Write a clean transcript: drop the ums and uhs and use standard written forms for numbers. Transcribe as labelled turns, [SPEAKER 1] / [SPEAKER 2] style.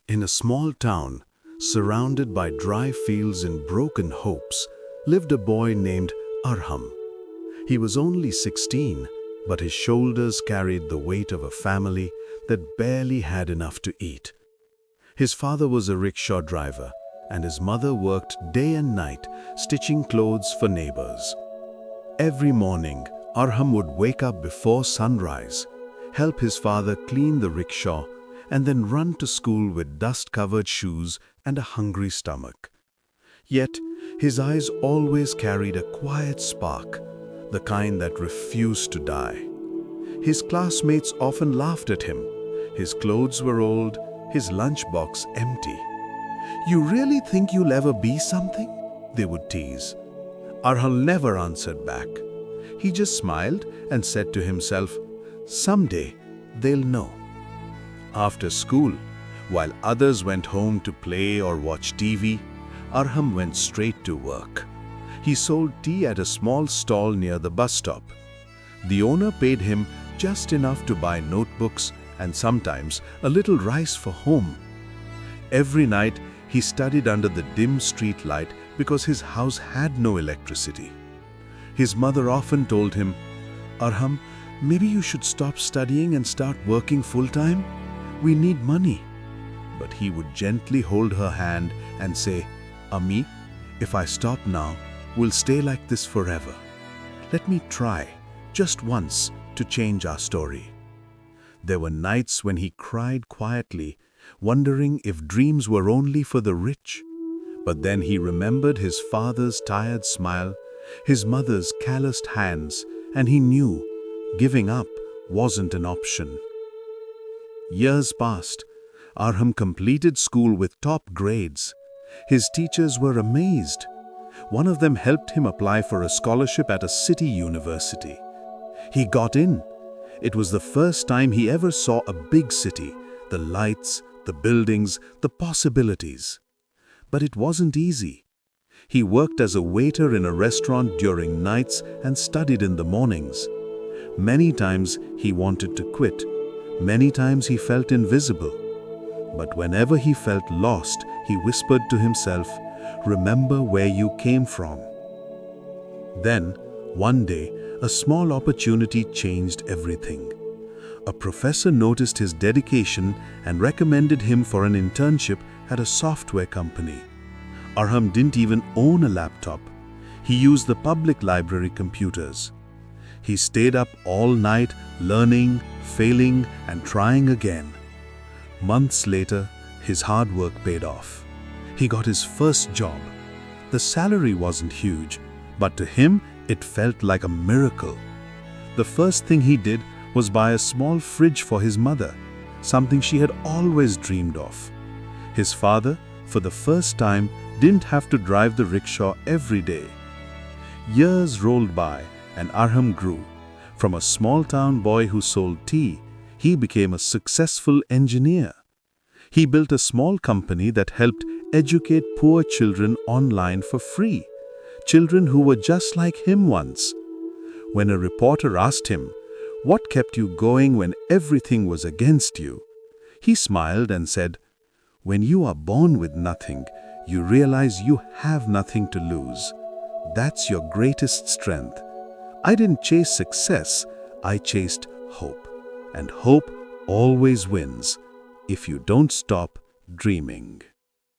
[SPEAKER 1] In a small town, surrounded by dry fields and broken hopes, lived a boy named Arham. He was only 16, but his shoulders carried the weight of a family that barely had enough to eat. His father was a rickshaw driver, and his mother worked day and night stitching clothes for neighbors. Every morning, Arham would wake up before sunrise, help his father clean the rickshaw, and then run to school with dust-covered shoes and a hungry stomach. Yet, his eyes always carried a quiet spark, the kind that refused to die. His classmates often laughed at him. His clothes were old, his lunchbox empty. "You really think you'll ever be something?" they would tease. Arham never answered back. He just smiled and said to himself, "Someday they'll know." After school, while others went home to play or watch TV, Arham went straight to work. He sold tea at a small stall near the bus stop. The owner paid him just enough to buy notebooks and sometimes a little rice for home. Every night, he studied under the dim street light because his house had no electricity. His mother often told him, "Arham, maybe you should stop studying and start working full-time? We need money." But he would gently hold her hand and say, "Ami, if I stop now, we'll stay like this forever. Let me try, just once, to change our story." There were nights when he cried quietly, wondering if dreams were only for the rich. But then he remembered his father's tired smile, his mother's calloused hands, and he knew giving up wasn't an option. Years passed. Arham completed school with top grades. His teachers were amazed. One of them helped him apply for a scholarship at a city university. He got in. It was the first time he ever saw a big city, the lights, the buildings, the possibilities. But it wasn't easy. He worked as a waiter in a restaurant during nights and studied in the mornings. Many times he wanted to quit. Many times he felt invisible. But whenever he felt lost, he whispered to himself, "Remember where you came from." Then, one day, a small opportunity changed everything. A professor noticed his dedication and recommended him for an internship at a software company. Arham didn't even own a laptop. He used the public library computers. He stayed up all night, learning, failing, and trying again. Months later, his hard work paid off. He got his first job. The salary wasn't huge, but to him, it felt like a miracle. The first thing he did was buy a small fridge for his mother, something she had always dreamed of. His father, for the first time, didn't have to drive the rickshaw every day. Years rolled by, and Arham grew. From a small-town boy who sold tea, he became a successful engineer. He built a small company that helped educate poor children online for free, children who were just like him once. When a reporter asked him, "What kept you going when everything was against you?" he smiled and said, "When you are born with nothing, you realize you have nothing to lose. That's your greatest strength. I didn't chase success, I chased hope. And hope always wins if you don't stop dreaming."